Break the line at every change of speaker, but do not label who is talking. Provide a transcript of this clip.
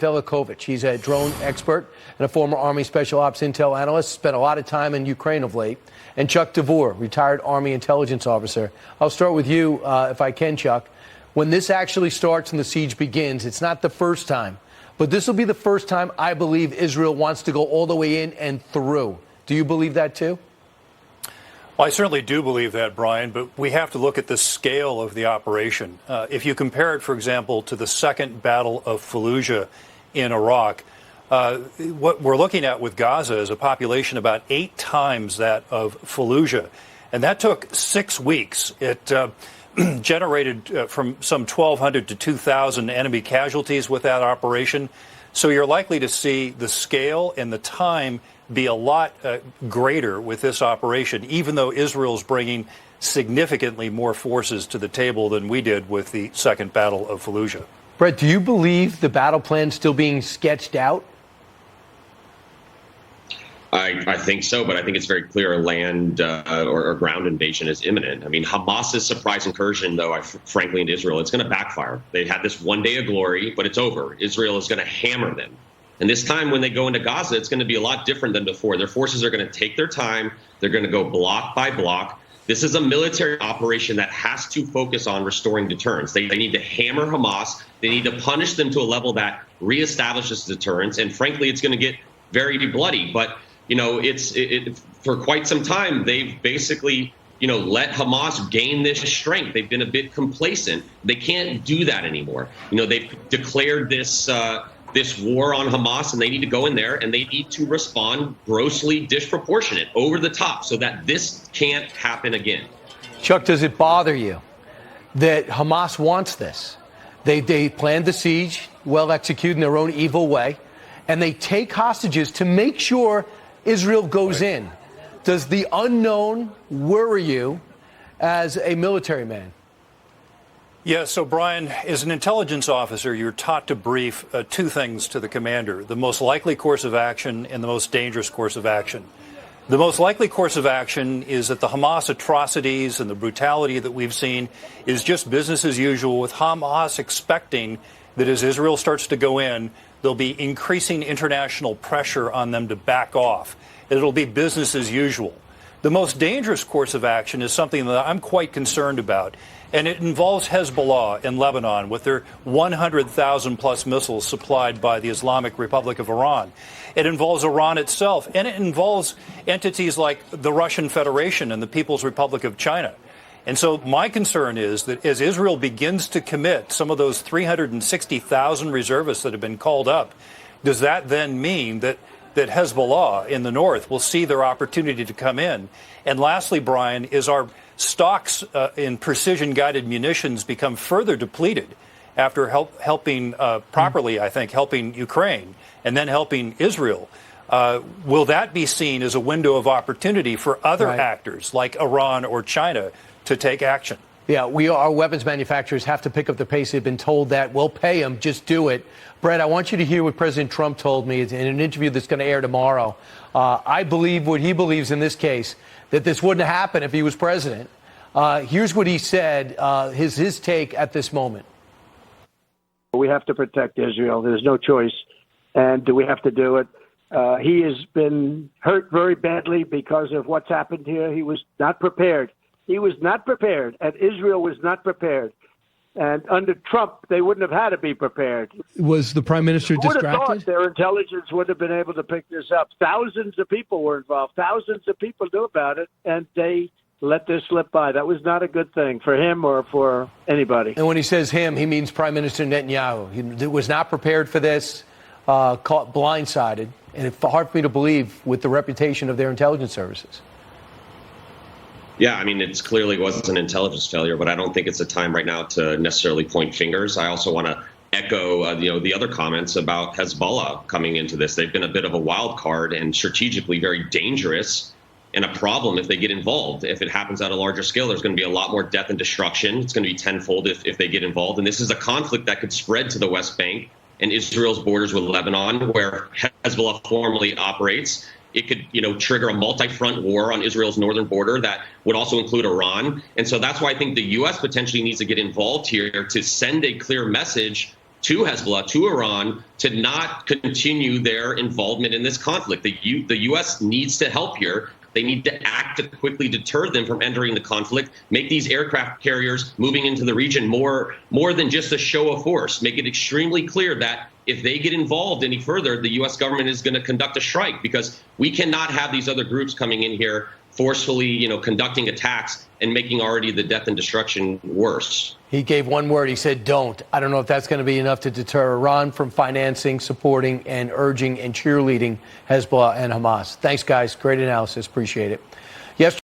Velikovich. He's a drone expert and a former Army Special Ops Intel analyst. Spent a lot of time in Ukraine of late. And Chuck DeVore, retired Army intelligence officer. I'll start with you, if I can, Chuck. When this actually starts and the siege begins, it's not the first time. But this will be the first time I believe Israel wants to go all the way in and through. Do you believe that, too?
Well, I certainly do believe that, Brian, but we have to look at the scale of the operation. If you compare it, for example, to the Second Battle of Fallujah in Iraq, what we're looking at with Gaza is a population about 8 times that of Fallujah. And that took 6 weeks. It generated from some 1,200 to 2,000 enemy casualties with that operation. So you're likely to see the scale and the time be a lot greater with this operation, even though Israel's bringing significantly more forces to the table than we did with the Second Battle of Fallujah.
Brett, do you believe the battle plan still being sketched out?
I think so, but I think it's very clear land or ground invasion is imminent. I mean, Hamas's surprise incursion, though, frankly, into Israel, it's going to backfire. They had this one day of glory, but it's over. Israel is going to hammer them. And this time when they go into Gaza, it's going to be a lot different than before. Their forces are going to take their time. They're going to go block by block. This is a military operation that has to focus on restoring deterrence. They need to hammer Hamas. They need to punish them to a level that reestablishes deterrence. And frankly, it's going to get very bloody. But, you know, for quite some time, they've basically, let Hamas gain this strength. They've been a bit complacent. They can't do that anymore. They've declared this war on Hamas, and they need to go in there and they need to respond grossly disproportionate, over the top, so that this can't happen again.
Chuck, does it bother you that Hamas wants this? They planned the siege, well executed in their own evil way, and they take hostages to make sure Israel goes in. Does the unknown worry you as a military man?
Yeah, so Brian, as an intelligence officer, you're taught to brief 2 things to the commander: the most likely course of action and the most dangerous course of action. The most likely course of action is that the Hamas atrocities and the brutality that we've seen is just business as usual, with Hamas expecting that as Israel starts to go in, there'll be increasing international pressure on them to back off. It'll be business as usual. The most dangerous course of action is something that I'm quite concerned about, and it involves Hezbollah in Lebanon with their 100,000-plus missiles supplied by the Islamic Republic of Iran. It involves Iran itself, and it involves entities like the Russian Federation and the People's Republic of China. And so my concern is that as Israel begins to commit some of those 360,000 reservists that have been called up, does that then mean that Hezbollah in the north will see their opportunity to come in? And lastly, Brian, is our stocks in precision-guided munitions become further depleted after helping properly, I think, helping Ukraine and then helping Israel? Will that be seen as a window of opportunity for other actors like Iran or China to take action?
Yeah, our weapons manufacturers have to pick up the pace. They've been told that. We'll pay them, just do it. Brett, I want you to hear what President Trump told me in an interview that's going to air tomorrow. I believe what he believes in this case, that this wouldn't happen if he was president. Here's what he said, his take at this moment.
We have to protect Israel. There's no choice. And we have to do it. He has been hurt very badly because of what's happened here. He was not prepared. He was not prepared, and Israel was not prepared. And under Trump, they wouldn't have had to be prepared.
Was the prime minister distracted?
Would have thought their intelligence would have been able to pick this up. Thousands of people were involved. Thousands of people knew about it, and they let this slip by. That was not a good thing for him or for anybody.
And when he says him, he means Prime Minister Netanyahu. He was not prepared for this, caught blindsided, and it's hard for me to believe with the reputation of their intelligence services.
Yeah, I mean, it clearly was an intelligence failure, but I don't think it's a time right now to necessarily point fingers. I also want to echo, the other comments about Hezbollah coming into this. They've been a bit of a wild card and strategically very dangerous, and a problem if they get involved. If it happens at a larger scale, there's going to be a lot more death and destruction. It's going to be tenfold if they get involved. And this is a conflict that could spread to the West Bank and Israel's borders with Lebanon, where Hezbollah formally operates. It could, trigger a multi-front war on Israel's northern border that would also include Iran. And so that's why I think the U.S. potentially needs to get involved here to send a clear message to Hezbollah, to Iran, to not continue their involvement in this conflict. The U.S. needs to help here. They need to act to quickly deter them from entering the conflict, make these aircraft carriers moving into the region more than just a show of force, make it extremely clear that if they get involved any further, the U.S. government is going to conduct a strike, because we cannot have these other groups coming in here forcefully, conducting attacks and making already the death and destruction worse.
He gave one word. He said, don't. I don't know if that's going to be enough to deter Iran from financing, supporting, and urging and cheerleading Hezbollah and Hamas. Thanks, guys. Great analysis. Appreciate it. Yesterday